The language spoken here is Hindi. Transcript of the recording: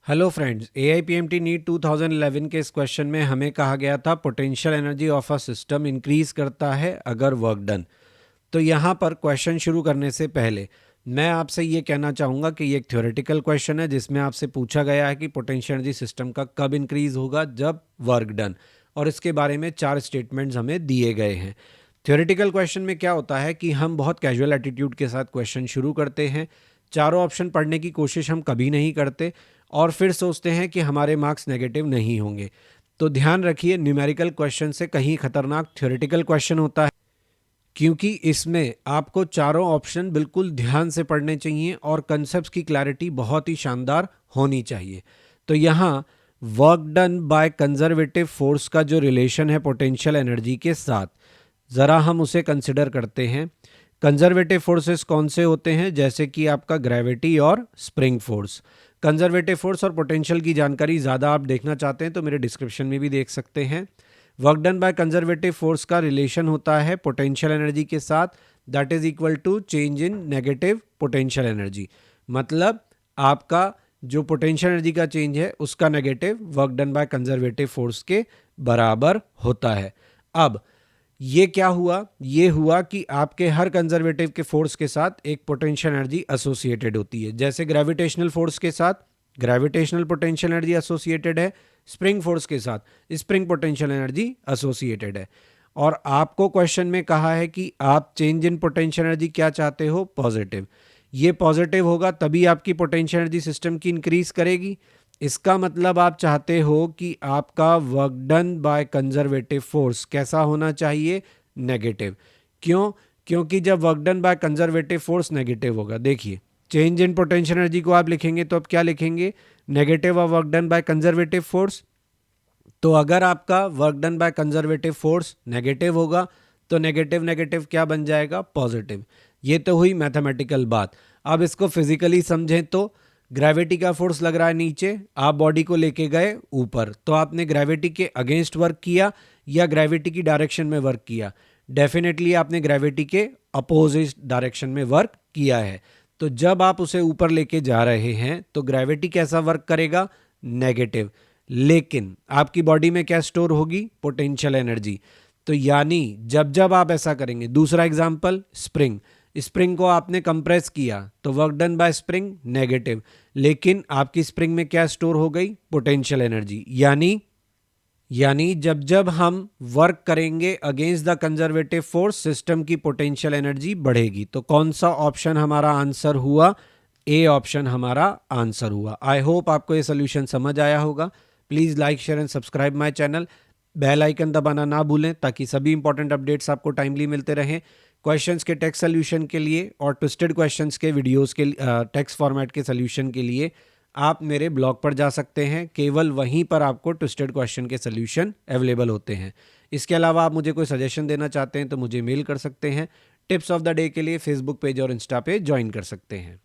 हेलो फ्रेंड्स, AIPMT नीट 2011 के इस क्वेश्चन में हमें कहा गया था potential energy of a system increase करता है अगर वर्क डन। तो यहाँ पर क्वेश्चन शुरू करने से पहले मैं आपसे ये कहना चाहूँगा कि ये एक थ्योरेटिकल क्वेश्चन है जिसमें आपसे पूछा गया है कि पोटेंशियल एनर्जी सिस्टम का कब इंक्रीज होगा, जब वर्क डन। और इसके बारे में 4 स्टेटमेंट्स हमें दिए गए हैं। थ्योरेटिकल क्वेश्चन में क्या होता है कि हम बहुत कैजुअल एटीट्यूड के साथ क्वेश्चन शुरू करते हैं, चारों ऑप्शन पढ़ने की कोशिश हम कभी नहीं करते और फिर सोचते हैं कि हमारे मार्क्स नेगेटिव नहीं होंगे। तो ध्यान रखिए, न्यूमेरिकल क्वेश्चन से कहीं खतरनाक थ्योरेटिकल क्वेश्चन होता है, क्योंकि इसमें आपको चारों ऑप्शन बिल्कुल ध्यान से पढ़ने चाहिए और कंसेप्ट्स की क्लैरिटी बहुत ही शानदार होनी चाहिए। तो यहाँ work done by conservative force का जो रिलेशन है पोटेंशियल एनर्जी के साथ, ज़रा हम उसे कंसिडर करते हैं। कंजर्वेटिव फोर्सेस कौन से होते हैं? जैसे कि आपका ग्रेविटी और स्प्रिंग फोर्स। कंजर्वेटिव फोर्स और पोटेंशियल की जानकारी ज़्यादा आप देखना चाहते हैं तो मेरे डिस्क्रिप्शन में भी देख सकते हैं। Work done by conservative force का रिलेशन होता है पोटेंशियल एनर्जी के साथ, that is equal to change in negative potential energy. मतलब आपका जो पोटेंशियल एनर्जी का चेंज है उसका negative work done by conservative force के बराबर होता है। अब ये क्या हुआ? ये हुआ कि आपके हर कंजर्वेटिव के फोर्स के साथ एक पोटेंशियल एनर्जी एसोसिएटेड होती है। जैसे ग्रेविटेशनल फोर्स के साथ ग्रेविटेशनल पोटेंशियल एनर्जी एसोसिएटेड है, स्प्रिंग फोर्स के साथ स्प्रिंग पोटेंशियल एनर्जी एसोसिएटेड है। और आपको क्वेश्चन में कहा है कि आप चेंज इन पोटेंशियल एनर्जी क्या चाहते हो? पॉजिटिव। ये पॉजिटिव होगा तभी आपकी पोटेंशियल एनर्जी सिस्टम की इंक्रीज करेगी। इसका मतलब आप चाहते हो कि आपका work done by conservative force कैसा होना चाहिए? नेगेटिव। क्यों? क्योंकि जब work done by conservative force negative होगा, देखिए चेंज इन पोटेंशियल एनर्जी को आप लिखेंगे तो अब क्या लिखेंगे? Negative of work done by conservative force. तो अगर आपका work done by conservative force negative होगा तो नेगेटिव नेगेटिव क्या बन जाएगा? पॉजिटिव। ये तो हुई मैथमेटिकल बात। अब इसको फिजिकली समझें तो ग्रेविटी का फोर्स लग रहा है नीचे, आप बॉडी को लेके गए ऊपर, तो आपने ग्रेविटी के अगेंस्ट वर्क किया या ग्रेविटी की डायरेक्शन में वर्क किया? डेफिनेटली आपने ग्रेविटी के अपोजिट डायरेक्शन में वर्क किया है। तो जब आप उसे ऊपर लेके जा रहे हैं तो ग्रेविटी कैसा वर्क करेगा? नेगेटिव। लेकिन आपकी बॉडी में क्या स्टोर होगी? Potential energy. तो यानी जब जब आप ऐसा करेंगे, दूसरा एग्जांपल स्प्रिंग, स्प्रिंग को आपने कंप्रेस किया तो work done bye spring negative, लेकिन आपकी स्प्रिंग में क्या स्टोर हो गई? Potential energy. यानी जब जब हम वर्क करेंगे against the conservative force, system की पोटेंशियल एनर्जी बढ़ेगी। तो कौन सा ऑप्शन हमारा आंसर हुआ? ए ऑप्शन हमारा आंसर हुआ। आई होप आपको ये सोल्यूशन समझ आया होगा। Please like share and subscribe my channel. Bell icon दबाना ना भूलें ताकि सभी इंपॉर्टेंट अपडेट्स आपको टाइमली मिलते रहें। क्वेश्चंस के टेक्स्ट सोल्यूशन के लिए और ट्विस्टेड क्वेश्चंस के वीडियोस के टेक्स्ट फॉर्मेट के सोल्यूशन के लिए आप मेरे ब्लॉग पर जा सकते हैं। केवल वहीं पर आपको ट्विस्टेड क्वेश्चन के सोल्यूशन अवेलेबल होते हैं। इसके अलावा आप मुझे कोई सजेशन देना चाहते हैं तो मुझे मेल कर सकते हैं। टिप्स ऑफ द डे के लिए फेसबुक पेज और इंस्टा पे ज्वाइन कर सकते हैं।